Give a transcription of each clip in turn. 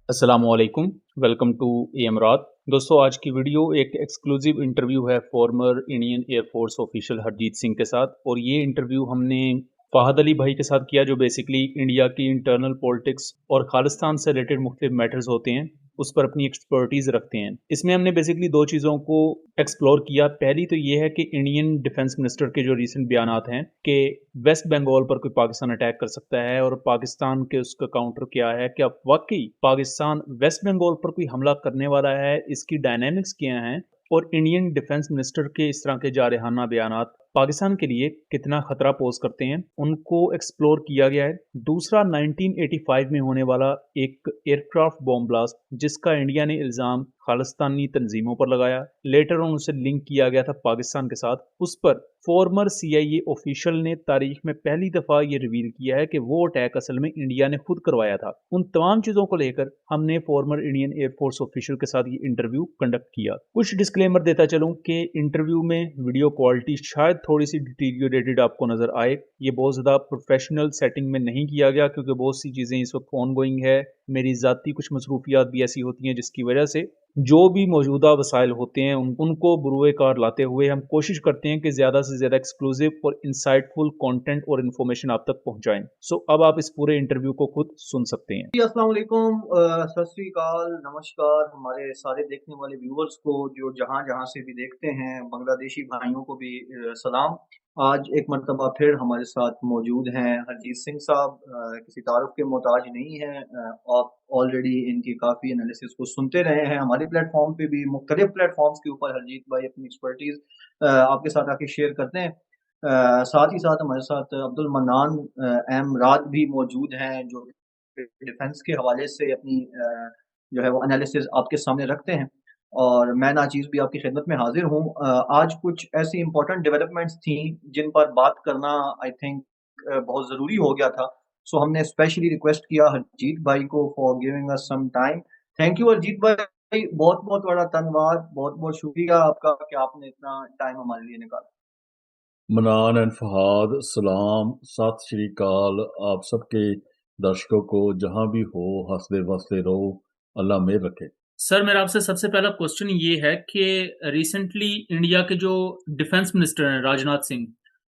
अस्सलामुअलैकुम, welcome to एमरात। दोस्तों, आज की वीडियो एक एक्सक्लूसिव इंटरव्यू है former Indian air force official Harjeet Singh के साथ। और ये इंटरव्यू हमने फ़ाहद अली भाई के साथ किया, जो बेसिकली इंडिया की इंटरनल पॉलिटिक्स और खालिस्तान से रिलेटेड मुख्तलिफ मैटर्स होते हैं, उस पर अपनी एक्सपर्टीज़ रखते हैं। इसमें हमने बेसिकली दो चीज़ों को एक्सप्लोर किया। पहली तो ये है कि इंडियन डिफेंस मिनिस्टर के जो रिसेंट बयानात हैं कि वेस्ट बंगाल पर कोई पाकिस्तान अटैक कर सकता है, और पाकिस्तान के उसका काउंटर क्या है, क्या वाकई पाकिस्तान वेस्ट बंगाल पर कोई हमला करने वाला है, इसकी डायनेमिक्स क्या हैं, और इंडियन डिफेंस मिनिस्टर के इस तरह के जारहाना बयानात पाकिस्तान के लिए कितना खतरा पोज करते हैं, उनको एक्सप्लोर किया गया है। दूसरा, 1985 में होने वाला एक एयरक्राफ्ट बॉम्ब ब्लास्ट जिसका इंडिया ने इल्ज़ाम खालिस्तानी तंजीमों पर लगाया, लेटर ऑन उसे लिंक किया गया था पाकिस्तान के साथ। उस पर फॉर्मर CIA ऑफिशियल ने तारीख में पहली दफ़ा ये रिवील किया है कि वो अटैक असल में इंडिया ने खुद करवाया था। उन तमाम चीज़ों को लेकर हमने फॉर्मर इंडियन एयरफोर्स ऑफिशियल के साथ ये इंटरव्यू कंडक्ट किया। कुछ डिस्क्लेमर देता चलूँ कि इंटरव्यू में वीडियो क्वालिटी शायद थोड़ी सी डिटीरियोरेटेड आपको नज़र आए। ये बहुत ज़्यादा प्रोफेशनल सेटिंग में नहीं किया गया, क्योंकि बहुत सी चीज़ें इस वक्त ऑन गोइंग है। मेरी ज़ाती कुछ मसरूफियात भी ऐसी होती हैं जिसकी वजह से जो भी मौजूदा वसाइल होते हैं उनको बुरुए कार लाते हुए हम कोशिश करते हैं कि ज़्यादा से ज़्यादा एक्सक्लूसिव और इंसाइटफुल कंटेंट और इन्फॉर्मेशन आप तक पहुंचाएं। सो अब आप इस पूरे इंटरव्यू को खुद सुन सकते हैं। जी, अस्सलाम वालेकुम, सत श्री अकाल, नमस्कार हमारे सारे देखने वाले व्यूअर्स को जो जहाँ-जहाँ से भी देखते हैं, बांग्लादेशी भाइयों को भी सलाम। आज एक मर्तबा फिर हमारे साथ मौजूद हैं हरजीत सिंह साहब। किसी तारुफ के मोहताज नहीं हैं। आप ऑलरेडी इनकी काफ़ी एनालिसिस को सुनते रहे हैं। हमारे प्लेटफ़ॉर्म पे भी मुख्तलिफ प्लेटफ़ॉर्म्स के ऊपर हरजीत भाई अपनी एक्सपर्टीज़ आपके साथ आके शेयर करते हैं। साथ ही साथ हमारे साथ अब्दुल मन्नान एम राद भी मौजूद हैं, जो डिफेंस के हवाले से अपनी जो है वो एनालिसिस आपके सामने रखते हैं। और मैं नाचीज़ भी आपकी खिदमत में हाज़िर हूँ। आज कुछ ऐसी इम्पोर्टेंट डेवलपमेंट्स थी जिन पर बात करना आई थिंक बहुत ज़रूरी हो गया था। सो हमने स्पेशली रिक्वेस्ट किया हरजीत भाई को for giving us some time. Thank you Harjeet भाई, बहुत-बहुत बड़ा धन्यवाद, बहुत-बहुत शुक्रिया आपका कि आपने इतना टाइम हमारे लिए निकाला। मनान एंड फहाद सलाम, सत श्री अकाल। आप सबके दर्शकों को जहां भी हो हंसते वसते रहो, अल्लाह मेहर रखे। सर, मेरा आपसे सबसे पहला क्वेश्चन ये है कि रिसेंटली इंडिया के जो डिफेंस मिनिस्टर हैं राजनाथ सिंह,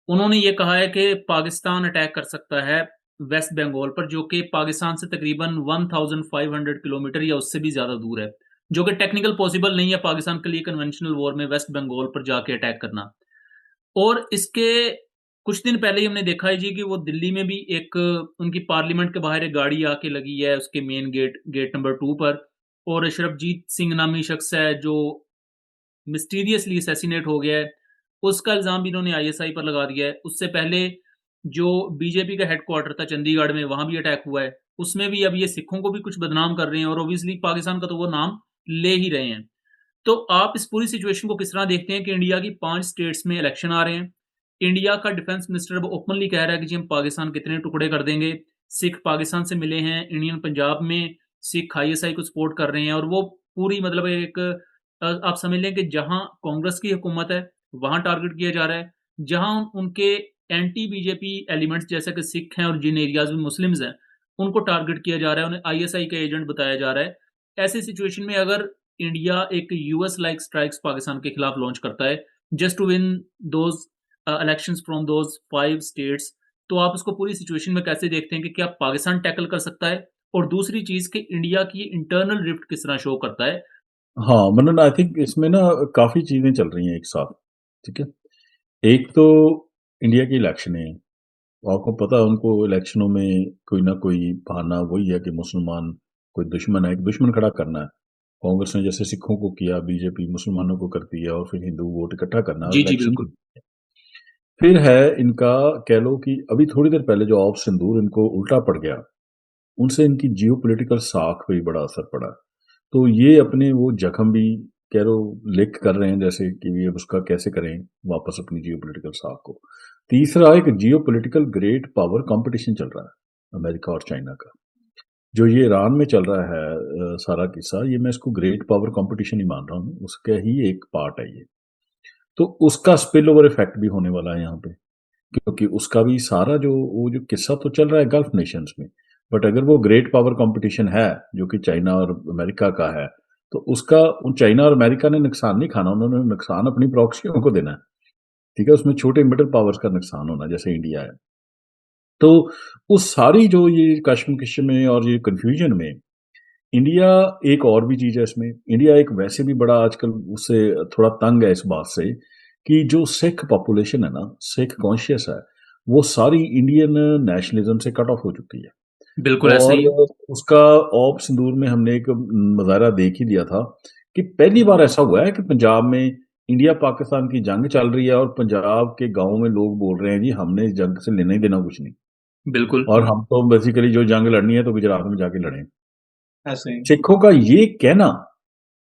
उन्होंने ये कहा है कि पाकिस्तान अटैक कर सकता है वेस्ट बंगाल पर, जो कि पाकिस्तान से तकरीबन 1500 किलोमीटर या उससे भी ज़्यादा दूर है, जो कि टेक्निकल पॉसिबल नहीं है पाकिस्तान के लिए कन्वेंशनल वॉर में वेस्ट बंगाल पर जाके अटैक करना। और इसके कुछ दिन पहले ही हमने देखा है जी कि वो दिल्ली में भी एक उनकी पार्लियामेंट के बाहर एक गाड़ी आके लगी है उसके मेन गेट नंबर 2 पर, और शरबजीत सिंह नामी शख्स है जो मिस्टीरियसली असैसिनेट हो गया है, उसका इल्ज़ाम भी इन्होंने ISI पर लगा दिया है। उससे पहले जो बीजेपी का हेडक्वार्टर था चंडीगढ़ में, वहाँ भी अटैक हुआ है। उसमें भी अब ये सिखों को भी कुछ बदनाम कर रहे हैं, और ऑब्वियसली पाकिस्तान का तो वो नाम ले ही रहे हैं। तो आप इस पूरी सिचुएशन को किस तरह देखते हैं कि इंडिया की 5 स्टेट्स में इलेक्शन आ रहे हैं। इंडिया का डिफेंस मिनिस्टर अब ओपनली कह रहा है कि जी हम पाकिस्तान के इतने टुकड़े कर देंगे। सिख पाकिस्तान से मिले हैं, इंडियन पंजाब में सिख ISI को सपोर्ट कर रहे हैं, और वो पूरी मतलब एक आप समझ लें कि जहाँ कांग्रेस की हुकूमत है, वहाँ टारगेट किया जा रहा है। जहाँ उनके एंटी बीजेपी एलिमेंट्स जैसे कि सिख हैं और जिन एरियाज़ में मुस्लिम्स हैं, उनको टारगेट किया जा रहा है, उन्हें ISI का एजेंट बताया जा रहा है। ऐसी सिचुएशन में अगर इंडिया एक यूएस लाइक स्ट्राइक्स पाकिस्तान के खिलाफ लॉन्च करता है just to win those elections from those 5 states, तो आप उसको पूरी सिचुएशन में कैसे देखते हैं कि क्या पाकिस्तान टैकल कर सकता है? और दूसरी चीज़ कि इंडिया की इंटरनल रिफ्ट किस तरह शो करता है? हाँ मनन, आई थिंक इसमें ना काफी चीजें चल रही हैं एक साथ। ठीक है, एक तो इंडिया की इलेक्शन है। आपको पता है उनको इलेक्शनों में कोई ना कोई बहाना वही है कि मुसलमान कोई दुश्मन है, एक दुश्मन खड़ा करना है। कांग्रेस ने जैसे सिखों को किया, बीजेपी मुसलमानों को करती है, और फिर हिंदू वोट इकट्ठा करना और जी, जी, इलेक्शन। बिल्कुल। फिर है इनका, कह लो कि अभी थोड़ी देर पहले जो ऑफ सिंदूर इनको उल्टा पड़ गया, उनसे इनकी जियोपॉलिटिकल साख पे बड़ा असर पड़ा। तो ये अपने वो जख्म भी कह लो लिक कर रहे हैं, जैसे कि ये उसका कैसे करें वापस अपनी जियोपॉलिटिकल साख को। तीसरा, एक जियोपॉलिटिकल ग्रेट पावर कंपटीशन चल रहा है अमेरिका और चाइना का। जो ये ईरान में चल रहा है सारा किस्सा, ये मैं इसको ग्रेट पावर कंपटीशन ही मान रहा हूँ, उसका ही एक पार्ट है ये। तो उसका स्पिल ओवर इफेक्ट भी होने वाला है यहाँ पे, क्योंकि उसका भी सारा जो वो जो किस्सा तो चल रहा है गल्फ नेशंस में, बट अगर वो ग्रेट पावर कंपटीशन है जो कि चाइना और अमेरिका का है, तो उसका उन चाइना और अमेरिका ने नुकसान नहीं खाना, उन्होंने नुकसान अपनी प्रॉक्सियों को देना है। ठीक है, उसमें छोटे मिडिल पावर्स का नुकसान होना, जैसे इंडिया है। तो उस सारी जो ये कश्मकश में और ये कंफ्यूजन में इंडिया, एक और भी चीज है इसमें, इंडिया एक वैसे भी बड़ा आजकल उससे थोड़ा तंग है इस बात से कि जो सिख पॉपुलेशन है ना, सिख कॉन्शियस है, वो सारी इंडियन नेशनलिज्म से कट ऑफ हो चुकी है। बिल्कुल ऐसा और ही है। उसका ऑप सिंदूर में हमने एक मुजाहरा देख ही लिया था कि पहली बार ऐसा हुआ है कि पंजाब में इंडिया पाकिस्तान की जंग चल रही है और पंजाब के गांव में लोग बोल रहे हैं जी हमने इस जंग से लेना ही देना कुछ नहीं, बिल्कुल। और हम तो बेसिकली जो जंग लड़नी है तो गुजरात में जाके लड़ें। ऐसे ही। सिखों का ये कहना,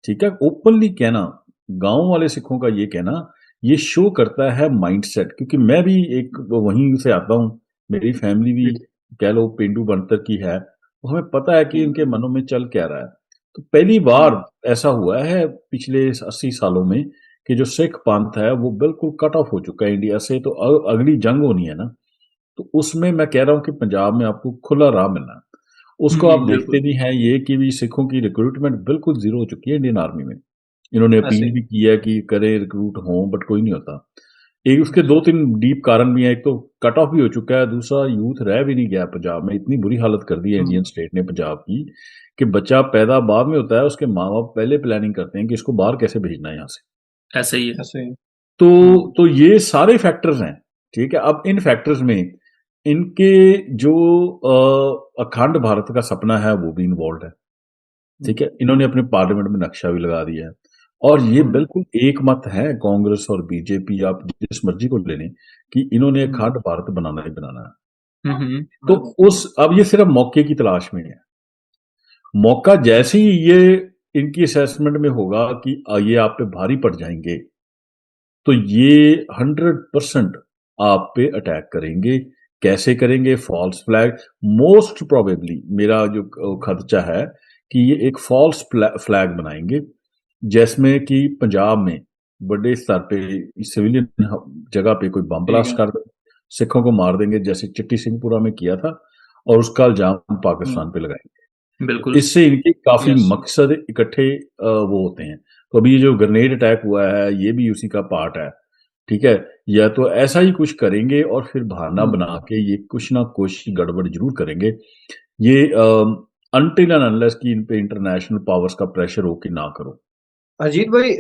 ठीक है, ओपनली कहना, गांव वाले सिखों का ये कहना, ये शो करता है माइंडसेट, क्योंकि मैं भी एक वहीं से आता हूं, मेरी फैमिली भी कह लो पेंडू बनतर की है, तो हमें पता है कि इनके मनों में चल क्या रहा है। तो पहली बार ऐसा हुआ है पिछले 80 सालों में कि जो सिख पंथ है वो बिल्कुल कट ऑफ हो चुका है इंडिया से। तो अगली जंग होनी है ना, तो उसमें मैं कह रहा हूं कि पंजाब में आपको खुला राह मिलना है। उसको आप देखते बिल्कुल। भी हैं ये कि भी सिखों की रिक्रूटमेंट बिल्कुल जीरो हो चुकी है इंडियन आर्मी में। इन्होंने ऐसे अपील ही। भी की है कि करें रिक्रूट हों, बट कोई नहीं होता। एक उसके दो तीन डीप कारण भी हैं, एक तो कट ऑफ भी हो चुका है, दूसरा यूथ रह भी नहीं गया पंजाब में। इतनी बुरी हालत कर दी है इंडियन स्टेट ने पंजाब की कि बच्चा पैदा बाद में होता है, उसके माँ बाप पहले प्लानिंग करते हैं कि इसको बाहर कैसे भेजना है यहाँ से। ऐसा ही है। ऐसे ही। तो ये सारे फैक्टर्स हैं। ठीक है, अब इन फैक्टर्स में इनके जो अखंड भारत का सपना है वो भी इन्वॉल्व है। ठीक है, इन्होंने अपने पार्लियामेंट में नक्शा भी लगा दिया है, और ये बिल्कुल एक मत है कांग्रेस और बीजेपी, आप जिस मर्जी को ले लें, कि इन्होंने अखंड भारत बनाना ही बनाना है। तो अब ये सिर्फ मौके की तलाश में है। मौका जैसे ही ये इनकी असेसमेंट में होगा कि ये आप पे भारी पड़ जाएंगे, तो ये 100% आप पे अटैक करेंगे। कैसे करेंगे? फॉल्स फ्लैग, मोस्ट प्रोबेबली मेरा जो खदशा है कि ये एक फॉल्स फ्लैग बनाएंगे, जिसमें कि पंजाब में बड़े स्तर पे सिविलियन जगह पे कोई बम ब्लास्ट कर दे, सिखों को मार देंगे जैसे चिट्टी सिंहपुरा में किया था, और उसका इल्जाम पाकिस्तान पे लगाएंगे। तो बिल्कुल। इससे इनके काफी यस। मकसद इकट्ठे वो होते हैं। तो अभी ये जो ग्रेनेड अटैक हुआ है ये भी उसी का पार्ट है। ठीक है, या तो ऐसा ही कुछ करेंगे और फिर बहाना बना के ये कुछ ना कुछ गड़बड़ जरूर करेंगे। ये अनटिल एंड अनलेस कि इन पे इंटरनेशनल पावर्स का प्रेशर हो कि ना करो। अजीत भाई,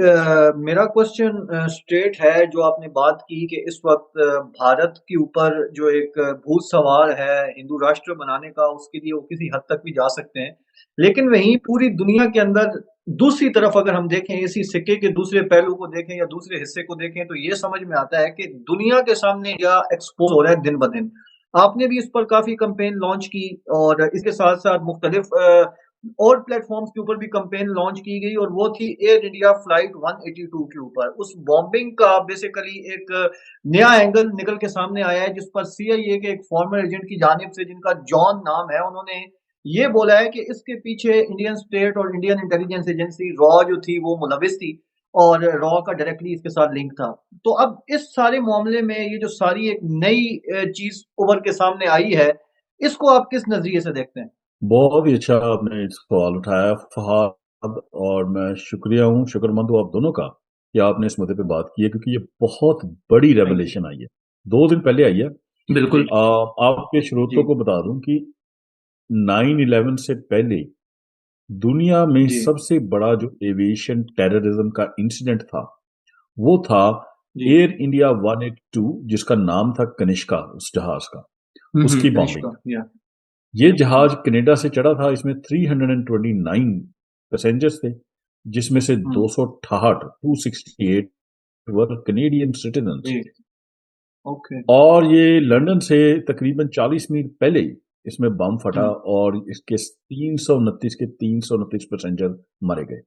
मेरा क्वेश्चन स्ट्रेट है। जो आपने बात की कि इस वक्त भारत के ऊपर जो एक भूत सवार है हिंदू राष्ट्र बनाने का, उसके लिए वो किसी हद तक भी जा सकते हैं, लेकिन वहीं पूरी दुनिया के अंदर दूसरी तरफ अगर हम देखें, इसी सिक्के के दूसरे पहलू को देखें या दूसरे हिस्से को देखें, तो ये समझ में आता है कि दुनिया के सामने या एक्सपोज हो रहा है दिन ब दिन। आपने भी इस पर काफी कंपेन लॉन्च की, और इसके साथ साथ मुख्तलिफ और प्लेटफॉर्म्स के ऊपर भी कंपेन लॉन्च की गई, और वो थी एयर इंडिया फ्लाइट 182 के ऊपर। उस बॉम्बिंग का बेसिकली एक नया एंगल निकल के सामने आया है, जिस पर सीआईए के एक फॉर्मर एजेंट की जानिब से, जिनका जॉन नाम है, उन्होंने ये बोला है कि इसके पीछे इंडियन स्टेट और इंडियन इंटेलिजेंस एजेंसी रॉ जो थी वो मुलविस थी, और रॉ का डायरेक्टली इसके साथ लिंक था। तो अब इस सारे मामले में ये जो सारी एक नई चीज उभर के सामने आई है, इसको आप किस नजरिए से देखते हैं? बहुत ही अच्छा आपने इस सवाल उठाया फहाद, और मैं शुक्रमंद हूँ आप दोनों का कि आपने इस मुद्दे पे बात की है, क्योंकि ये बहुत बड़ी थैंक यू। रेवलेशन आई है, 2 दिन पहले आई है। बिल्कुल। आपके श्रोतों जी। को बता दूं कि 9/11 से पहले दुनिया में जी। सबसे बड़ा जो एविएशन टेररिज्म का इंसिडेंट था, वो था जी। एयर इंडिया 182, जिसका नाम था कनिष्का, उस जहाज का, उसकी बॉम्बिंग। कनिष्का, या। ये जहाज कनाडा से चढ़ा था, इसमें 329 पैसेंजर्स थे, जिसमें से 268 वर कनेडियन सिटीजन्स। जी। ओके। और ये लंदन से तकरीबन 40 मील पहले इसमें बम फटा, हम्म। और इसके 329 पैसेंजर मारे गए।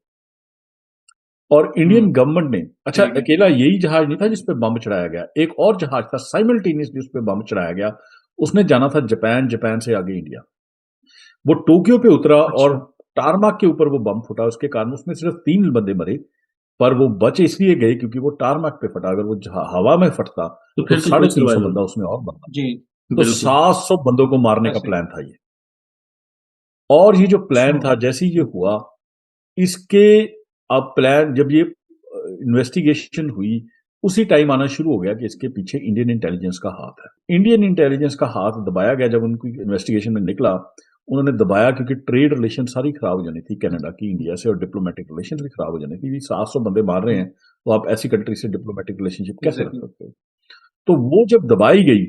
और इंडियन गवर्नमेंट ने, अच्छा ठीक है। अकेला यही जहाज नहीं था जिस पे बम चढ़ाया गया, एक और जहाज था साइमल्टेनियसली उस पे बम चढ़ाया गया। उसने जाना था जापान, जापान से आगे इंडिया। वो टोक्यो पे उतरा और अच्छा। टारमाक के ऊपर वो बम फूटा, उसके कारण उसमें सिर्फ 3 बंदे मरे, पर वो बच इसलिए गए क्योंकि वो टारमाक पे फटा। अगर वो हवा में फटता तो तो फिर तो कोई 350 सर्वाइवल। बंदा उसमें और मरता। जी। तो बिल्कुल। 700 बंदों को मारने का ऐसे ही। प्लान था ये। और ये जो प्लान अच्छा। था, जैसे ही ये हुआ, इसके अब प्लान जब ये इन्वेस्टिगेशन हुई, उसी टाइम आना शुरू हो गया कि इसके पीछे इंडियन इंटेलिजेंस का हाथ है। इंडियन इंटेलिजेंस का हाथ दबाया गया जब उनकी इन्वेस्टिगेशन में निकला। उन्होंने दबाया क्योंकि ट्रेड रिलेशन सारी खराब हो जानी थी कनाडा की इंडिया से, और डिप्लोमेटिक रिलेशन भी खराब हो जानी थी। 700 बंदे मार रहे हैं, तो आप ऐसी कंट्री से डिप्लोमेटिक रिलेशनशिप कैसे रख एग्जैक्टली। सकते हो? तो वो जब दबाई गई,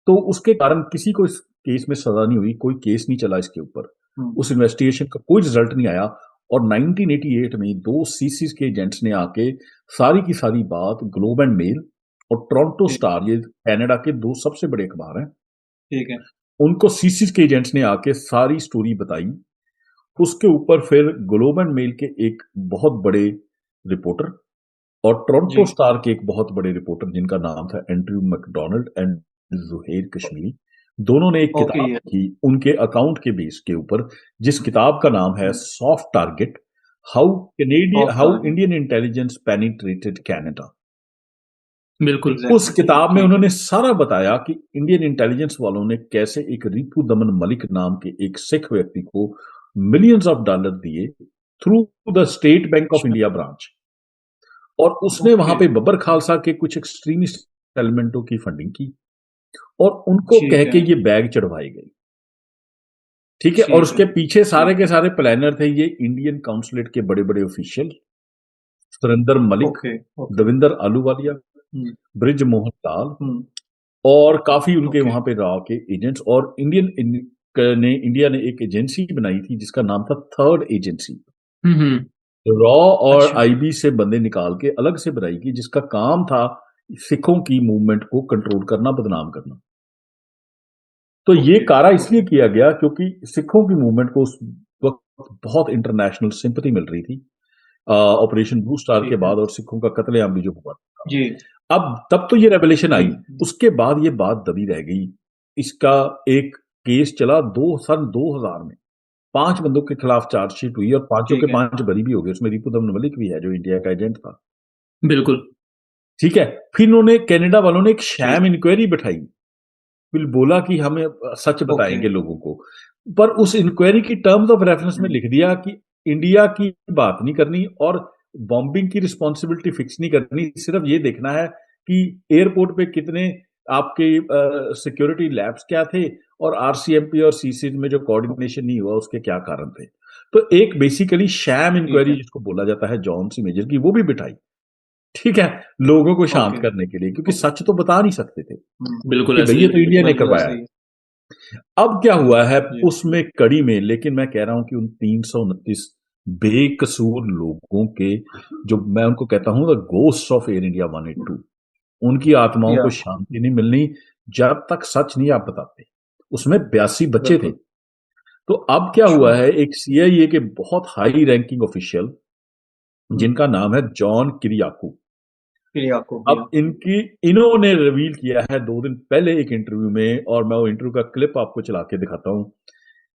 तो उसके कारण किसी को इस केस में सजा नहीं हुई, कोई केस नहीं चला इसके ऊपर, उस इन्वेस्टिगेशन का कोई रिजल्ट नहीं आया। और 1988 में दो सीसीज के एजेंट्स ने आके सारी की सारी बात ग्लोब एंड मेल और टोरंटो ठीक। स्टार, ये कनाडा के दो सबसे बड़े अखबार हैं, ठीक है। उनको सीसीज के एजेंट्स ने आके सारी स्टोरी बताई। उसके ऊपर फिर ग्लोब एंड मेल के एक बहुत बड़े रिपोर्टर और टोरंटो जी। स्टार के एक बहुत बड़े रिपोर्टर जिनका नाम था Andrew McDonald and Zuhair Kashmiri, दोनों ने एक ओके। किताब ये लिखी उनके अकाउंट के बेस के ऊपर, जिस किताब का नाम है soft target, of how target. Indian intelligence penetrated Canada. बिल्कुल। उस एग्जैक्टली। किताब में ठीक है। उन्होंने सारा बताया कि इंडियन इंटेलिजेंस वालों ने कैसे एक रिपू दमन मलिक नाम के एक सिख व्यक्ति को मिलियंस ऑफ डॉलर दिए through the state bank of अच्छा। इंडिया ब्रांच, और उसने वहां ओके। पे बब्बर खालसा के कुछ एक्सट्रीमिस्ट एलिमेंटों की फंडिंग की, और उनको कह ठीक के है। ये बैग चढ़वाई गई। ठीक है, और ठीक है। उसके पीछे सारे ठीक के है। सारे प्लानर थे ये इंडियन काउंसलेट के बड़े बड़े official, Surendra Malik, okay. Okay. Davinder Ahluwalia, हम्म। ब्रिज मोहन लाल, हम्म। और काफी उनके ओके। वहां पे रॉ के एजेंट्स। और इंडिया ने एक एजेंसी बनाई थी जिसका नाम था थर्ड एजेंसी। हम्म। रॉ और अच्छा। आईबी से बंदे निकाल के अलग से बनाई की, जिसका काम था सिखों की मूवमेंट को कंट्रोल करना, बदनाम करना। तो ये ओके। कारा इसलिए ओके। किया गया क्योंकि सिखों की मूवमेंट को उस वक्त बहुत इंटरनेशनल सिंपैथी मिल रही थी ऑपरेशन ब्लू स्टार के ठीक है। बाद, और सिखों का कत्लेआम भी जो हुआ था। जी। अब तब तो ये रेवलेशन जी। आई, उसके बाद ये बात दबी रह गई। इसका एक केस चला सन 2000 में, 5 बंदों के खिलाफ चार्जशीट हुई, और पांचों के ठीक है। 5 बरी भी हो गए। उसमें रिपू दमन मलिक भी है जो इंडिया का एजेंट था। बिल्कुल। ठीक है, फिर उन्होंने कनाडा वालों ने एक ठीक। शैम इंक्वायरी बिठाई, फिर बोला कि हमें सच ओके। बताएंगे लोगों को, पर उस इंक्वायरी की टर्म्स ऑफ रेफरेंस में लिख दिया कि इंडिया की बात नहीं करनी, और बॉम्बिंग की रिस्पॉन्सिबिलिटी फिक्स नहीं करनी, सिर्फ ये देखना है कि एयरपोर्ट पे कितने आपके सिक्योरिटी लैब्स क्या थे, और आरसीएमपी और सीसीज में जो कोऑर्डिनेशन नहीं हुआ उसके क्या कारण थे। तो एक बेसिकली शैम ठीक इंक्वायरी है। जिसको बोला जाता है जॉन सी मेजर की, वो भी बिठाई। ठीक है, लोगों को शांत ओके। करने के लिए, क्योंकि ओके। सच तो बता नहीं सकते थे बिल्कुल कि ऐसे भाई ही ये है। तो इंडिया ने बिल्कुल करवाया ऐसे है। ही। अब क्या हुआ है जी। उसमें कड़ी में, लेकिन मैं कह रहा हूं कि उन 329 बेकसूर लोगों के, जो मैं उनको कहता हूं the ghost of air India 182, उनकी आत्माओं या को शांति नहीं मिलनी जब तक सच नहीं आप बताते। उसमें 82 बच्चे थे। बिल्कुल। तो अब क्या अच्छा। हुआ है, एक सीआईए के बहुत हाई रैंकिंग ऑफिशियल जिनका नाम है जॉन किरियाकू, फिर याकूब अब भैया। इन्होंने रिवील किया है 2 दिन पहले एक इंटरव्यू में, और मैं वो इंटरव्यू का क्लिप आपको चला के दिखाता हूं।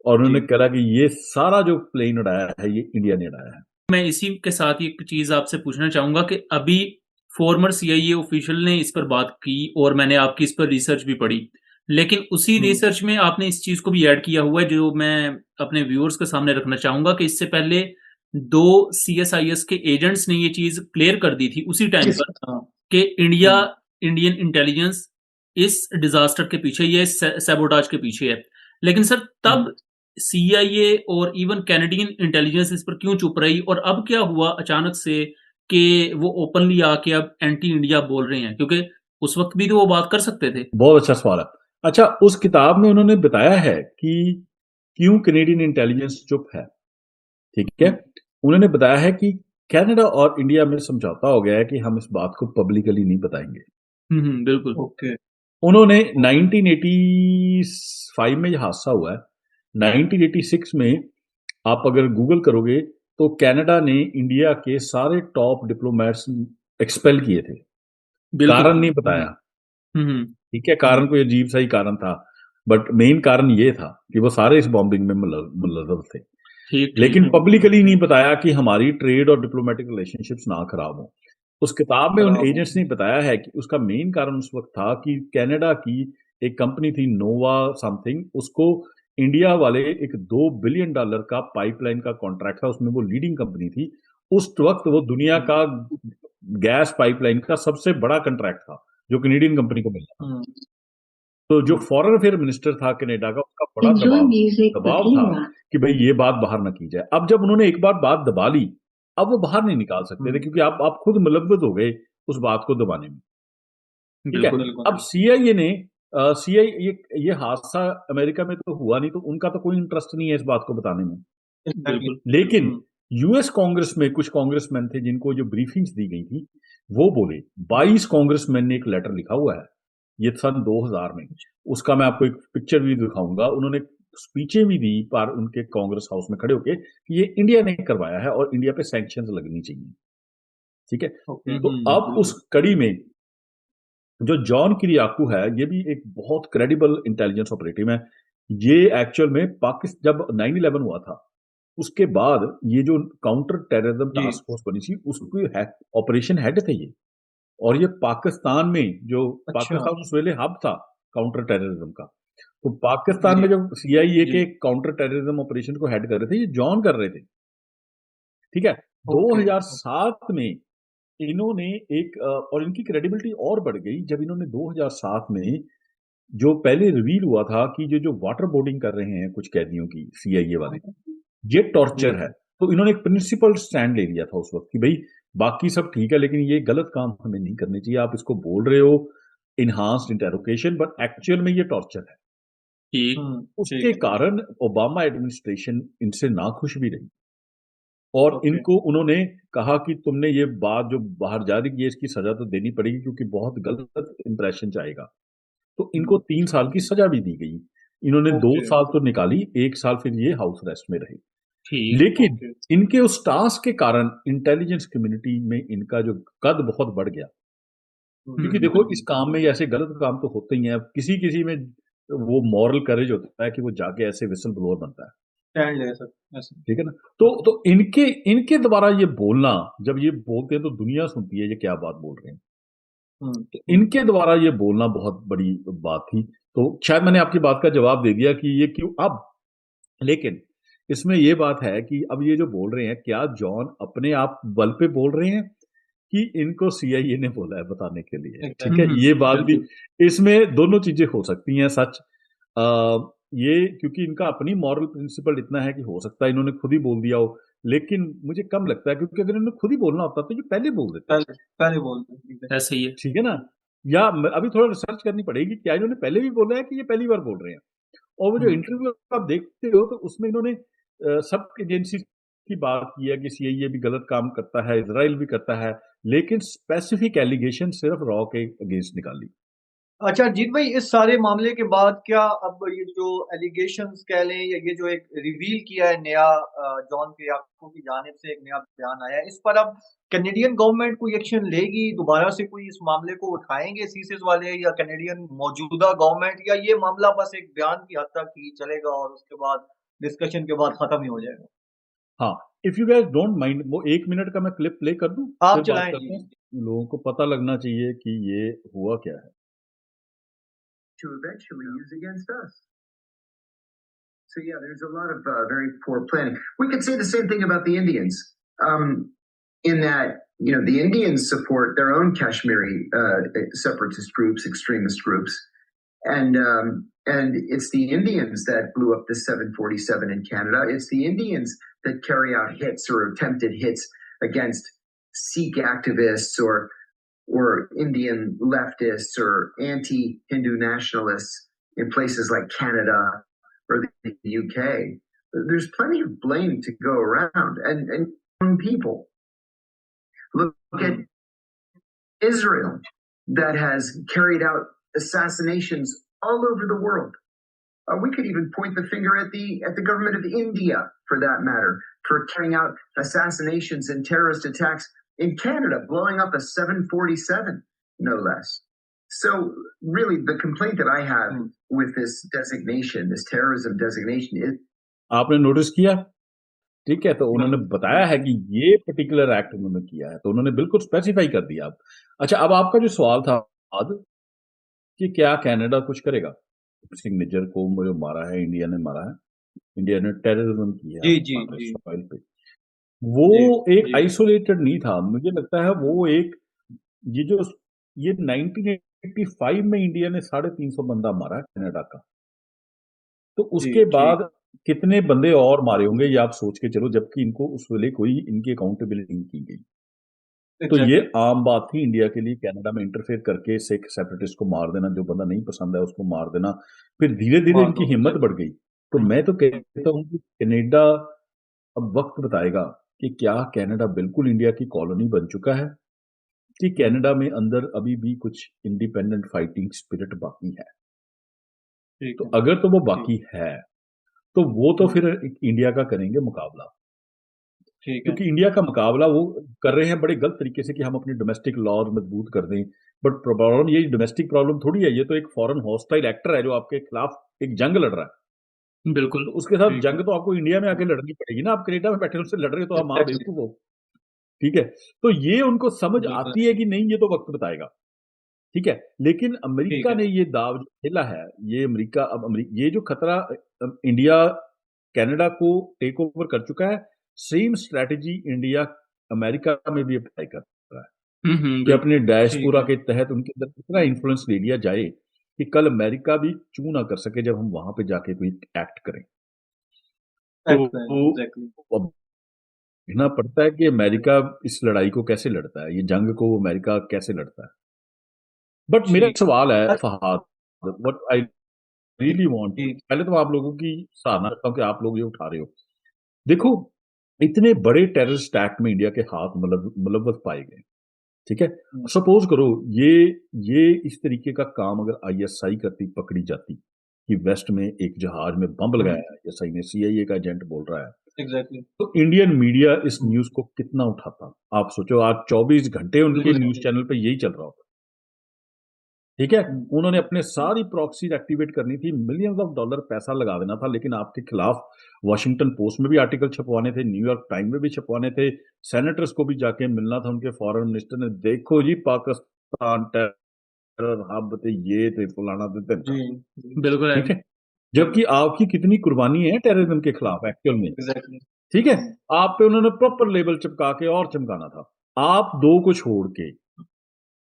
और जी। उन्होंने कहा कि ये सारा जो प्लेन उड़ाया है ये इंडिया ने उड़ाया है। मैं इसी के साथ एक चीज आपसे पूछना चाहूंगा कि अभी फॉर्मर सीआईए ऑफिशियल ने इस पर बात की और मैंने आपकी इस पर रिसर्च भी पढ़ी, लेकिन उसी हम्म। रिसर्च में आपने इस चीज को भी ऐड किया हुआ है जो मैं अपने व्यूअर्स के सामने रखना चाहूंगा कि इससे पहले 2 सीएसआईएस के एजेंट्स ने ये चीज क्लियर कर दी थी उसी टाइम पर हाँ। कि इंडिया, हम्म। इंडियन इंटेलिजेंस इस डिजास्टर के पीछे, ये सैबोटाज के पीछे है। लेकिन सर हम्म। तब सीआईए और इवन कैनेडियन इंटेलिजेंस इस पर क्यों चुप रही, और अब क्या हुआ अचानक से कि वो ओपनली आके अब एंटी इंडिया बोल रहे हैं, क्योंकि उस वक्त भी तो वो बात कर सकते थे। बहुत अच्छा सवाल है। अच्छा, उस किताब में उन्होंने बताया है कि क्यों कैनेडियन इंटेलिजेंस चुप है। ठीक है, हम्म। उन्होंने बताया है कि कनाडा और इंडिया में समझौता हो गया है कि हम इस बात को पब्लिकली नहीं बताएंगे। बिल्कुल। ओके। उन्होंने ओके। 1985 में यह हादसा हुआ है, 1986 में आप अगर गूगल करोगे तो कनाडा ने इंडिया के सारे टॉप डिप्लोमेट्स एक्सपेल किए थे। बिल्कुल। कारण नहीं बताया। हम्म। ठीक है, कारण कोई अजीब सा ही कारण था, बट मेन कारण ये था कि वो सारे इस बॉम्बिंग में मुलव्वस थे। ठीक ठीक। लेकिन पब्लिकली नहीं बताया कि हमारी ट्रेड और डिप्लोमेटिक रिलेशनशिप्स ना खराब हो। उस किताब में उन खराब हो। एजेंट्स ने बताया है कि उसका मेन कारण उस वक्त था कि कनाडा की एक कंपनी थी नोवा समथिंग, उसको इंडिया वाले एक $2 बिलियन का पाइपलाइन का कॉन्ट्रैक्ट था, उसमें वो लीडिंग कंपनी थी। उस वक्त वो दुनिया का गैस पाइपलाइन का सबसे बड़ा कॉन्ट्रैक्ट था जो कनेडियन कंपनी को मिला था। तो जो फॉरेन अफेयर मिनिस्टर था कनाडा का, उसका बड़ा दबाव था कि भाई ये बात बाहर ना की जाए। अब जब उन्होंने एक बार बात दबा ली, अब वो बाहर नहीं निकाल सकते थे, क्योंकि आप खुद मुलव्वस हो गए उस बात को दबाने में। ठीक है। अब सीआईए ने ये हादसा अमेरिका में तो हुआ नहीं, तो उनका तो कोई इंटरेस्ट नहीं है इस बात को बताने में। लेकिन यूएस कांग्रेस में कुछ कांग्रेसमैन थे जिनको जो ब्रीफिंग्स दी गई थी, वो बोले 22 कांग्रेसमैन ने एक लेटर लिखा हुआ है, ये सन 2000 में। उसका मैं आपको एक पिक्चर भी दिखाऊंगा। उन्होंने स्पीचें भी दी पर उनके कांग्रेस हाउस में खड़े होके कि ये इंडिया ने करवाया है और इंडिया पे सैंक्शंस लगनी चाहिए। ठीक है। तो अब उस कड़ी में जो जॉन किरियाकू है, ये भी एक बहुत क्रेडिबल इंटेलिजेंस ऑपरेटिव है। ये एक्चुअल में पाकिस्तान जब 9/11 हुआ था, उसके बाद ये जो काउंटर टेररिज्म टास्क फोर्स बनी थी, उसकी ऑपरेशन हेड थे ये। और ये पाकिस्तान में जो पाकिस्तान उस वेले हब था काउंटर टेररिज्म का, तो पाकिस्तान में जब सीआईए के काउंटर टेररिज्म ऑपरेशन को हेड कर रहे थे, ये जॉन कर रहे थे। ठीक है। 2007 में इन्होंने एक और इनकी क्रेडिबिलिटी और बढ़ गई जब इन्होंने 2007 में जो पहले रिवील हुआ था कि जो वाटर बोर्डिंग कर रहे हैं कुछ कैदियों की सीआईए वाले, ये टॉर्चर है। तो इन्होंने एक प्रिंसिपल स्टैंड ले लिया था उस वक्त कि भाई बाकी सब ठीक है, लेकिन ये गलत काम हमें नहीं करने चाहिए। आप इसको बोल रहे हो इनहांस्ड इंटेरोगेशन, बट एक्चुअल में ये टॉर्चर है। उसके कारण ओबामा एडमिनिस्ट्रेशन इनसे नाखुश भी रही और इनको उन्होंने कहा कि तुमने ये बात जो बाहर जारी की है इसकी सजा तो देनी पड़ेगी, क्योंकि बहुत गलत इंप्रेशन जाएगा। तो इनको 3 साल की सजा भी दी गई। इन्होंने 2 साल तो निकाली, 1 साल फिर ये हाउस अरेस्ट में रहे। लेकिन इनके उस टास्क के कारण इंटेलिजेंस कम्युनिटी में इनका जो कद बहुत बढ़ गया। क्योंकि देखो इस काम में ऐसे गलत काम तो होते ही हैं, किसी किसी में वो मॉरल करेज होता है कि वो जाके ऐसे विसल ब्लोअर बनता है, ठीक है ना। तो इनके द्वारा ये बोलना, जब ये बोलते हैं तो दुनिया सुनती है ये क्या बात बोल रहे हैं। तो इनके द्वारा ये बोलना बहुत बड़ी बात थी। तो शायद मैंने आपकी बात का जवाब दे दिया कि ये क्यों अब। लेकिन इसमें ये बात है कि अब ये जो बोल रहे हैं, क्या जॉन अपने आप बल पे बोल रहे हैं कि इनको सीआईए ने बोला है बताने के लिए। ठीक है। ये बात भी, इसमें दोनों चीजें हो सकती हैं सच। ये क्योंकि इनका अपनी मॉरल प्रिंसिपल इतना है कि हो सकता है इन्होंने खुद ही बोल दिया हो, लेकिन मुझे कम लगता है क्योंकि अगर इन्होंने खुद ही बोलना होता तो ये पहले बोल देते, पहले बोल देते। ऐसे ही है। ठीक है ना। या अभी थोड़ा रिसर्च करनी पड़ेगी क्या इन्होंने पहले भी बोला है कि ये पहली बार बोल रहे हैं। और वो जो इंटरव्यू आप देखते हो तो उसमें इन्होंने सब एजेंसी की बात की है कि सीआईए भी गलत काम करता है, इजराइल भी करता है, लेकिन स्पेसिफिक एलिगेशन सिर्फ रॉ के अगेंस्ट निकाली। अच्छा जीत भाई, इस सारे मामले के बाद क्या अब ये जो एलिगेशंस कह लें या ये जो एक रिवील किया है नया जॉन किरियाकू की जानिब से एक नया बयान आया है, इस पर अब कैनेडियन गवर्नमेंट कोई एक्शन लेगी, दोबारा से कोई इस मामले को उठाएंगे सीसेस वाले या कैनेडियन मौजूदा गवर्नमेंट, या ये मामला बस एक बयान की हद तक ही चलेगा और उसके बाद डिस्कशन के बाद खत्म ही हो जाएगा। हाँ, if you guys don't mind, वो 1 मिनट का मैं क्लिप प्ले कर दूं, आप फिर बात चलाएं करते जी। हैं। लोगों को पता लगना चाहिए कि ये हुआ क्या है। To eventually use against us. So yeah, there's a lot of very poor planning. We could say the same thing about the Indians, in that the Indians support their own Kashmiri separatist groups, extremist groups, and it's the Indians that blew up the 747 in Canada. It's the Indians that carry out hits or attempted hits against Sikh activists or Indian leftists or anti-Hindu nationalists in places like Canada or the UK. There's plenty of blame to go around, and young people. Look at Israel, that has carried out assassinations all over the world. We could even point the finger at the government of India, for that matter, for carrying out assassinations and terrorist attacks in Canada, blowing up a 747, no less. So really, the complaint that I have with this designation, this terrorism designation, is... आपने notice किया, ठीक है। तो उन्होंने बताया है कि ये पर्टिकुलर एक्ट उन्होंने किया है, तो उन्होंने बिल्कुल स्पेसिफाई कर दिया। अच्छा, अब आपका जो सवाल था कि क्या कनाडा कुछ करेगा, सिंह निज्जर को जो मारा है, इंडिया ने मारा है, इंडिया ने टेररिज्म की है जी जी हमारे जी सॉइल पे। वो जी एक जी आइसोलेटेड नहीं था, मुझे लगता है वो एक, ये जो ये 1985 में इंडिया ने 350 बंदा मारा है कनाडा का, तो जी उसके जी बाद कितने बंदे और मारे होंगे ये आप सोच के चलो, जबकि इनको उस वेले कोई इनकी अकाउंटेबिलिटी नहीं की गई। तो ये एग्जैक्टली। आम बात थी इंडिया के लिए, कनाडा में इंटरफेयर करके सिख सेपरेटिस्ट को मार देना, जो बंदा नहीं पसंद है उसको मार देना। फिर धीरे धीरे मार इनकी दो हिम्मत एग्जैक्टली। बढ़ गई। तो मैं तो कहता हूँ कि कनाडा, अब वक्त बताएगा कि क्या कनाडा बिल्कुल इंडिया की कॉलोनी बन चुका है, कि कनाडा में अंदर अभी भी कुछ इंडिपेंडेंट फाइटिंग स्पिरिट बाकी है। ठीक तो है। अगर तो वो ठीक। बाकी है, तो वो तो फिर इंडिया का करेंगे मुकाबला। ठीक है। क्योंकि इंडिया का मुकाबला वो कर रहे हैं बड़े गलत तरीके से कि हम अपने डोमेस्टिक लॉज मजबूत कर दें। बट प्रॉब्लम, ये डोमेस्टिक प्रॉब्लम थोड़ी है, ये तो एक फॉरेन हॉस्टाइल एक्टर है जो आपके खिलाफ एक जंग लड़ रहा है। बिल्कुल। तो उसके साथ ठीक है। जंग तो आपको इंडिया में आके लड़नी पड़ेगी ना। आप कनाडा में बैठे उससे लड़ रहे हो तो हम आप एग्जैक्टली। बेवकूफ हो। ठीक है। तो ये उनको समझ बिल्कुल। आती है कि नहीं, ये तो वक्त बताएगा। ठीक है। लेकिन ठीक अमेरिका है। ने ये दाव जो खेला है, ये अमेरिका अब ये जो खतरा इंडिया कनाडा को टेक ओवर कर चुका है, सेम स्ट्रैटेजी इंडिया अमेरिका में भी अप्लाई कर रहा है कि बिल्कुल। अपने ठीक डायस्पोरा है। के तहत उनके अंदर इतना इन्फ्लुएंस ले लिया जाए कि कल अमेरिका भी चू ना कर सके जब हम वहां पे जाके कोई एक्ट करें। तो एग्जैक्टली। अब देखना पड़ता है कि अमेरिका इस लड़ाई को कैसे लड़ता है, ये जंग को अमेरिका कैसे लड़ता है। बट मेरा ठीक। सवाल है अ- Fahad, what I really want, जी पहले तो आप लोगों की सराहना करता हूं कि आप लोग ये उठा रहे हो। देखो, इतने बड़े टेररिस्ट एक्ट में इंडिया के हाथ मुलव्वस पाए गए। ठीक है। सपोज करो ये इस तरीके का काम अगर आईएसआई करती, पकड़ी जाती कि वेस्ट में एक जहाज में बम लगाया है आईएसआई ने, सीआईए का एजेंट बोल रहा है, एग्जैक्टली। तो इंडियन मीडिया इस न्यूज को कितना उठाता। आप सोचो, आज 24 घंटे उनके बिल्कुल न्यूज सही। चैनल पे यही चल रहा होता। ठीक है। उन्होंने अपने सारी प्रॉक्सीज एक्टिवेट करनी थी, मिलियंस ऑफ डॉलर पैसा लगा देना था, लेकिन आपके खिलाफ वॉशिंगटन पोस्ट में भी आर्टिकल छपवाने थे, न्यूयॉर्क टाइम में भी छपवाने थे, सेनेटर्स को भी जाके मिलना था उनके फॉरेन मिनिस्टर ने, देखो जी पाकिस्तान टेरर हब थे, ये थे फलाना थे जी ढिमका। जी। बिल्कुल है। ठीक है। जबकि आपकी कितनी कुर्बानी है टेररिज्म के खिलाफ एक्चुअल में। एग्जैक्टली। ठीक है। आप पे उन्होंने प्रॉपर लेबल चिपका के और चमकाना था। आप दो को छोड़ के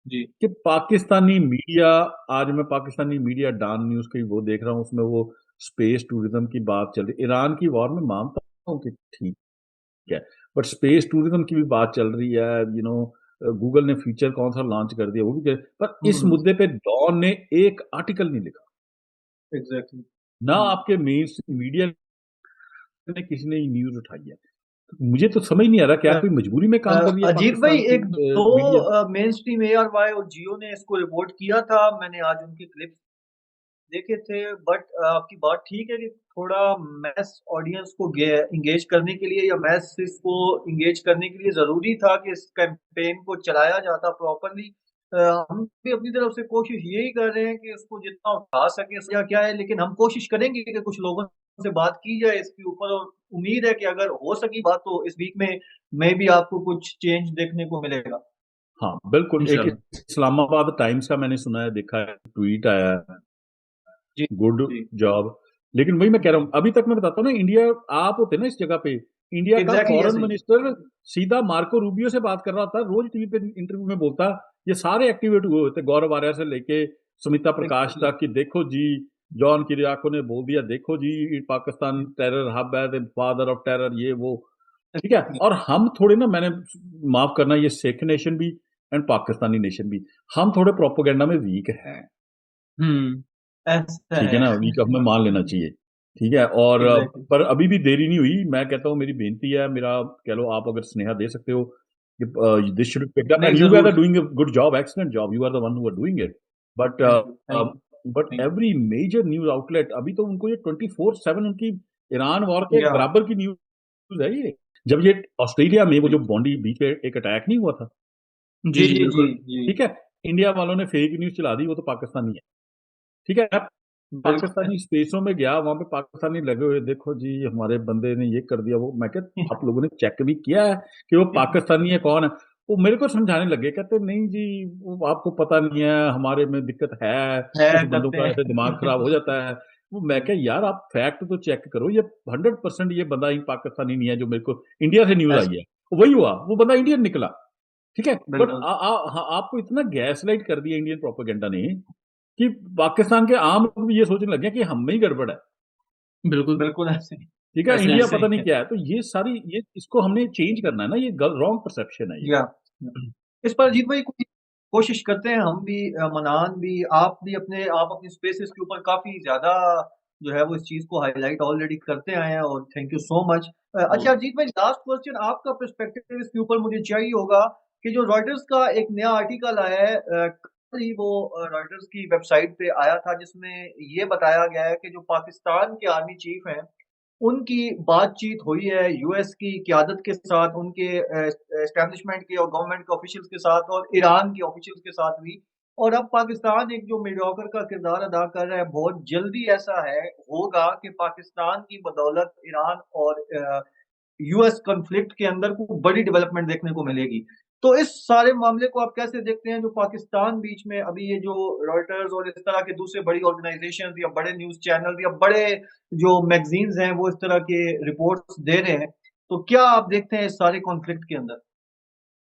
जी कि पाकिस्तानी मीडिया, आज मैं पाकिस्तानी मीडिया डॉन न्यूज की वो देख रहा हूं, उसमें वो स्पेस टूरिज्म की बात चल रही, ईरान की वॉर में मानता हूं कि ठीक है, बट स्पेस टूरिज्म की भी बात चल रही है। गूगल ने फीचर कौन सा लॉन्च कर दिया वो भी पर इस मुद्दे पे डॉन ने एक आर्टिकल नहीं लिखा, एग्जैक्टली। ना आपके मेन मीडिया ने किसी ने न्यूज उठाई है। तो मुझे तो समझ नहीं आ रहा, क्या कोई मजबूरी में काम कर रही है अजीत भाई, पाकिस्तान की एक मीडिया। दो मेन स्ट्रीम ARY और जियो ने इसको रिपोर्ट किया था, मैंने आज उनके क्लिप्स देखे थे। बट आपकी बात ठीक है कि थोड़ा मैस ऑडियंस को इंगेज करने के लिए या मैस को इंगेज करने के लिए जरूरी था कि इस कैंपेन को चलाया जाता प्रॉपरली। हम भी अपनी तरफ से कोशिश यही कर रहे हैं कि इसको जितना उठा सके या क्या है, लेकिन हम कोशिश करेंगे कि कुछ लोगों से बात की जाए इसके ऊपर, और उम्मीद है कि अगर हो सकी बात तो इस वीक में भी आपको कुछ चेंज देखने को मिलेगा। हाँ बिल्कुल। एक इंशाल्लाह। इस्लामाबाद टाइम्स का मैंने सुना है, देखा है, ट्वीट आया है, जी गुड जी। जॉब। लेकिन वही मैं कह रहा हूँ, अभी तक मैं बताता हूँ ना, इंडिया, आप होते ना इस जगह पे, इंडिया का एग्जैक्टली फॉरेन ऐसे ही। मिनिस्टर सीधा मार्को रूबियो से बात कर रहा था, रोज टीवी पे इंटरव्यू में बोलता, ये सारे एक्टिवेट हुए होते, गौरव आर्या से लेके सुमिता प्रकाश एग्जैक्टली। तक, कि देखो जी जॉन किरियाको ने बोल दिया, देखो जी पाकिस्तान टेरर हब है, फादर ऑफ टेरर, ये वो। ठीक है। और हम थोड़े ना, मैंने, माफ करना, ये सिख नेशन भी एंड पाकिस्तानी नेशन भी, हम थोड़े प्रोपोगेंडा में वीक हैं। हम्म। ऐसा ठीक है है। ना, वीक हमें मान लेना चाहिए। ठीक है। और एग्जैक्टली। पर अभी भी देरी नहीं हुई, मैं कहता हूँ, मेरी बेनती है, मेरा कह लो, आप अगर स्नेहा दे सकते हो, दिस शुड पिक अप, नहीं, एंड यू आर जरूर। Doing a good job, excellent job, you are the one who are doing it. But thank you thank you but thank every major news outlet, अभी तो उनको ये 24/7 उनकी Iran war you. के या बराबर की न्यूज है ये। जब ये ऑस्ट्रेलिया में वो जो बॉन्डी बीच पे एक अटैक नहीं हुआ था, जी जी जी जी जी बिल्कुल। जी। ठीक है, इंडिया वालों ने फेक न्यूज चला दी, वो तो पाकिस्तानी है। ठीक है। बिल्कुल। पाकिस्तानी स्पेसों में गया, वहां पे पाकिस्तानी लगे हुए, देखो जी हमारे बंदे ने ये कर दिया वो, मैं क्या, आप लोगों ने चेक भी किया है कि वो पाकिस्तानी है कौन है? वो मेरे को समझाने लगे, कहते नहीं जी वो आपको पता नहीं है, हमारे में दिक्कत है, कुछ बंदों करते का हैं। ऐसे दिमाग खराब हो जाता है। वो मैं क्या यार, आप फैक्ट तो चेक करो, ये 100% ये बंदा ही पाकिस्तानी नहीं है जो मेरे को इंडिया से न्यूज आई है, वही हुआ, वो बंदा इंडियन निकला। ठीक है, बट बिल्कुल आपको इतना गैस लाइट कर दिया इंडियन प्रोपेगेंडा ने कि पाकिस्तान के आम लोग भी ये सोचने लगे कि हम में ही गड़बड़ है। बिल्कुल बिल्कुल ऐसे ही ठीक है, ऐसे ही इंडिया ऐसे पता ही नहीं है। क्या है, तो ये सारी ये इसको हमने चेंज करना है ना, ये रॉन्ग परसेप्शन है ये। या इस पर अजीत भाई कोई कोशिश करते हैं हम भी, मनान भी, आप भी आप अपनी स्पेसेस के ऊपर काफ़ी ज़्यादा जो है वो इस चीज़ को हाइलाइट ऑलरेडी करते आए हैं और थैंक यू सो मच। अच्छा अजीत भाई लास्ट क्वेश्चन आपका पर्सपेक्टिव इसके ऊपर मुझे चाहिए होगा कि जो रॉयटर्स का एक नया आर्टिकल आया है, कल ही वो रॉयटर्स की वेबसाइट पे आया था जिसमें ये बताया गया है कि जो पाकिस्तान के आर्मी चीफ हैं उनकी बातचीत हुई है यूएस की क़यादत के साथ, उनके एस्टेब्लिशमेंट के और गवर्नमेंट के ऑफिशियल्स के साथ और ईरान के ऑफिशियल्स के साथ भी। और अब पाकिस्तान एक जो मीडियोकर का किरदार अदा कर रहा है, बहुत जल्दी ऐसा है होगा कि पाकिस्तान की बदौलत ईरान और यूएस कॉन्फ्लिक्ट के अंदर को बड़ी डेवलपमेंट देखने को मिलेगी। तो इस सारे मामले को आप कैसे देखते हैं जो पाकिस्तान बीच में अभी ये जो रॉयटर्स और इस तरह के दूसरे बड़ी ऑर्गेनाइजेशंस या बड़े न्यूज़ चैनल या बड़े जो मैगज़ीन्स हैं वो इस तरह के रिपोर्ट्स दे रहे हैं। तो क्या आप देखते हैं इस सारे कॉन्फ्लिक्ट के अंदर?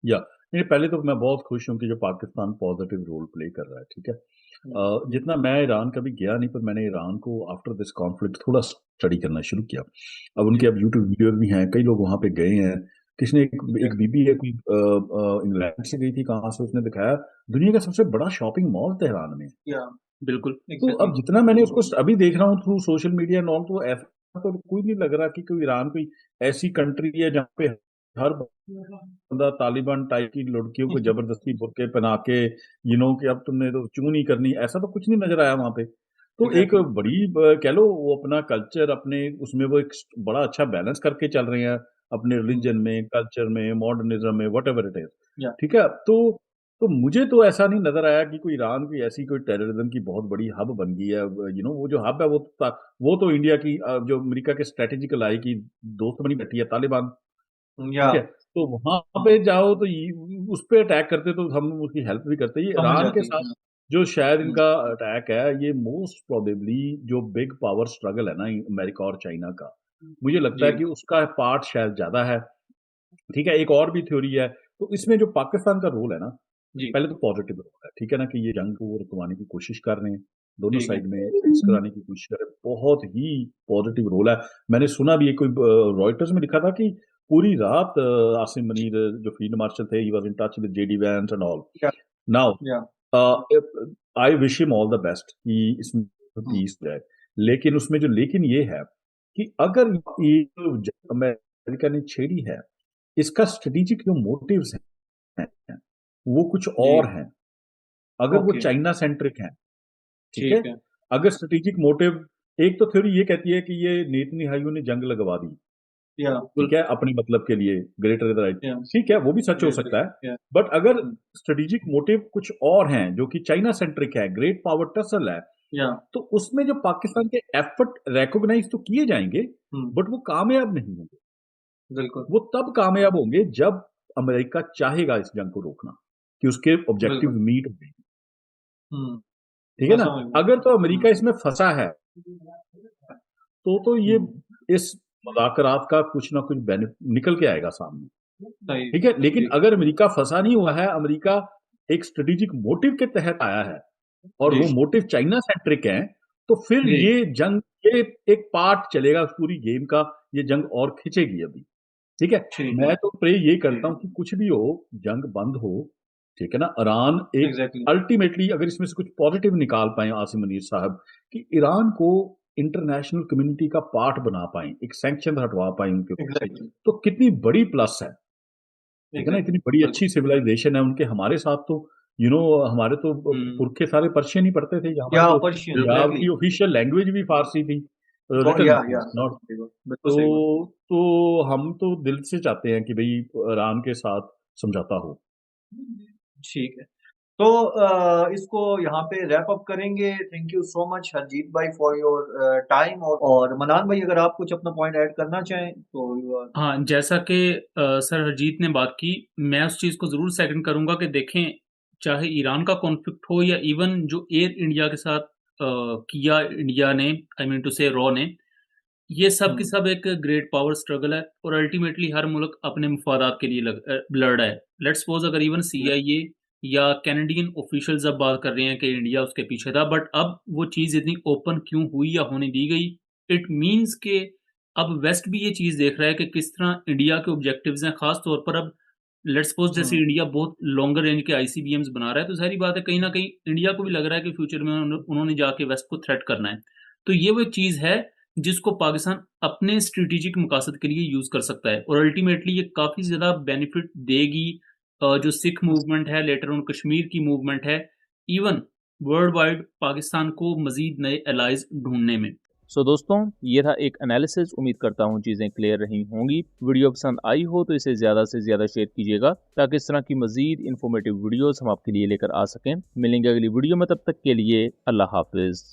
या नहीं, पहले तो मैं बहुत खुश हूँ कि जो पाकिस्तान पॉजिटिव रोल प्ले कर रहा है। ठीक है, जितना मैं ईरान कभी गया नहीं, पर मैंने ईरान को आफ्टर दिस कॉन्फ्लिक्ट थोड़ा स्टडी करना शुरू किया। अब उनके जी, अब यूट्यूब वीडियोस भी हैं, कई लोग वहाँ पे गए हैं। किसने एक एग्ज़ैक्टली। बीबी है कोई इंग्लैंड से गई थी, कहाँ से, उसने दिखाया दुनिया का सबसे बड़ा शॉपिंग मॉल तेहरान में है। या बिल्कुल तो एग्ज़ैक्टली। अब जितना मैंने उसको अभी देख रहा हूँ through social media and all, तो ऐसा तो कोई नहीं लग रहा कि कोई ईरान कोई ऐसी कंट्री है जहाँ पे हर बंदा तालिबान टाइप की लड़कियों को जबरदस्ती बुर्के पहना के कि अब तुमने तो चूं नहीं करनी, ऐसा तो कुछ नहीं नजर आया वहां पे। तो एक एग्ज़ैक्टली। बड़ी कह लो वो अपना कल्चर अपने उसमें वो एक बड़ा अच्छा बैलेंस करके चल रहे हैं, अपने हुँ, रिलीजन में, कल्चर में, मॉडर्निज्म में, वट एवर इट इज। या ठीक है, तो मुझे तो ऐसा नहीं नजर आया कि कोई ईरान की ऐसी कोई टेररिज्म की बहुत बड़ी हब बन गई है। वो जो हब है वो तो इंडिया की जो अमेरिका के स्ट्रेटेजिकल आई की दोस्त बनी बैठी है, तालिबान। या ठीक है, तो वहां पे जाओ तो उस पे अटैक करते तो हम उसकी हेल्प भी करते। ये समझ ईरान के आती साथ है। जो शायद हुँ, इनका अटैक है, ये मोस्ट प्रोबेबली जो बिग पावर स्ट्रगल है ना अमेरिका और चाइना का, मुझे लगता है जी, कि उसका पार्ट शायद ज्यादा है। ठीक है, एक और भी थ्योरी है। तो इसमें जो पाकिस्तान का रोल है ना, जी, पहले तो पॉजिटिव रोल है। ठीक है ना, कि ये जंग को वो रुकवाने की कोशिश कर रहे हैं, दोनों ठीक है। साइड में पीस कराने की कोशिश कर रहे हैं, बहुत ही पॉजिटिव रोल है। मैंने सुना भी, कोई रॉयटर्स में लिखा था कि पूरी रात आसिम मुनीर जो फील्ड मार्शल थे, he was in touch with JD Vance and all. या नाउ या I wish him all the best कि इसमें हुँ, पीस जाए। लेकिन उसमें जो लेकिन ये है कि अगर ये जो जंग अमेरिका ने छेड़ी है, इसका स्ट्रेटेजिक जो मोटिव्स हैं वो कुछ जी, और हैं। अगर वो ओके, चाइना सेंट्रिक हैं, ठीक है, ठीक है। अगर स्ट्रेटेजिक मोटिव, एक तो थ्योरी ये कहती है कि ये नेतन्याहू ने जंग लगवा दी, या ठीक है, अपने मतलब के लिए, ग्रेटर राइट। या ठीक है, वो भी सच हो ग्रेट सकता है। या बट अगर हुँ, स्ट्रेटेजिक मोटिव कुछ और हैं जो कि चाइना सेंट्रिक है, ग्रेट पावर टसल है, या तो उसमें जो पाकिस्तान के एफर्ट रिकॉग्नाइज तो किए जाएंगे, हुँ, बट वो कामयाब नहीं होंगे। बिल्कुल, वो तब कामयाब होंगे जब अमेरिका चाहेगा इस जंग को रोकना, कि उसके ऑब्जेक्टिव बिल्कुल। मीट होंगे। हुँ, ठीक है मैं ना, समझ गया। अगर तो हुँ, अमेरिका इसमें फंसा है तो ये हुँ, इस मुज़ाकरात का कुछ ना कुछ निकल के आएगा सामने। सही, ठीक है, लेकिन ठीक, अगर अमेरिका फंसा नहीं हुआ है, अमेरिका एक स्ट्रेटेजिक मोटिव के तहत आया है और जी, वो मोटिव चाइना सेंट्रिक है, तो फिर जी, ये जंग, ये एक पार्ट चलेगा उस पूरी गेम का, ये जंग और खिंचेगी अभी। ठीक है, ठीक है, मैं तो प्रे ये करता हूँ कि कुछ भी हो, जंग बंद हो। ठीक है ना, ईरान एक एग्ज़ैक्टली, अल्टीमेटली अगर इसमें से कुछ पॉजिटिव निकाल पाए आसिम मुनीर साहब, कि ईरान को इंटरनेशनल कम्युनिटी का पार्ट बना पाए, एक सैंक्शन हटवा पाए उनके ऊपर से, एग्ज़ैक्टली, तो कितनी बड़ी प्लस है। ठीक है ना, इतनी एग्ज़ैक्टली, बड़ी अच्छी बिल्कुल। सिविलाइजेशन है उनके, हमारे साथ तो हमारे तो हुँ, पुरखे सारे पर्शियन ही पढ़ते थे, हमारी या तो पर्शियन बिल्कुल पंजाब एग्ज़ैक्टली, की ऑफिशियल लैंग्वेज भी फारसी थी, तो रिटन या नॉट। बिल्कुल तो सही बात। तो हम तो दिल से चाहते हैं कि भाई ईरान के साथ समझौता हो। ठीक है। तो इसको यहाँ पे रैप अप करेंगे। Thank you so much Harjeet भाई फॉर योर टाइम। और मनान भाई, अगर आप कुछ अपना पॉइंट ऐड करना चाहें तो you are- हाँ, जैसा कि सर हरजीत ने बात की, मैं उस चीज़ को ज़रूर सेकंड करूंगा कि देखें, चाहे ईरान का कॉन्फ्लिक्ट हो या इवन जो एयर इंडिया के साथ किया इंडिया ने, आई मीन टू से रॉ ने, ये सब की सब एक ग्रेट पावर स्ट्रगल है और अल्टीमेटली हर मुल्क अपने मफादात के लिए लड़ रहा है। लेट्स सपोज अगर इवन CIA या कैनेडियन ऑफिशियल्स अब बात कर रहे हैं कि इंडिया उसके पीछे था, बट अब वो चीज़ इतनी ओपन क्यों हुई या होने दी गई? इट मीन्स के अब वेस्ट भी ये चीज़ देख रहा है कि किस तरह इंडिया के ऑब्जेक्टिव्स हैं, खास तौर पर अब लेट्स सपोज जैसे इंडिया बहुत लॉन्गर रेंज के ICBMs बना रहा है, तो सारी बात है कहीं ना कहीं इंडिया को भी लग रहा है कि फ्यूचर में उन्होंने जाके वेस्ट को थ्रेट करना है। तो ये वो एक चीज़ है जिसको पाकिस्तान अपने स्ट्रेटेजिक मकासद के लिए यूज़ कर सकता है और अल्टीमेटली ये काफ़ी ज़्यादा बेनिफिट देगी जो सिख मूवमेंट है, लेटर ऑन कश्मीर की मूवमेंट है, इवन वर्ल्ड वाइड पाकिस्तान को मज़ीद नए एलाइज़ ढूँढने में। सो दोस्तों, ये था एक एनालिसिस। उम्मीद करता हूँ चीज़ें क्लियर रही होंगी। वीडियो पसंद आई हो तो इसे ज़्यादा से ज़्यादा शेयर कीजिएगा ताकि इस तरह की मज़ीद इन्फॉर्मेटिव वीडियोस हम आपके लिए लेकर आ सकें। मिलेंगे अगली वीडियो में, तब तक के लिए अल्लाह हाफिज़।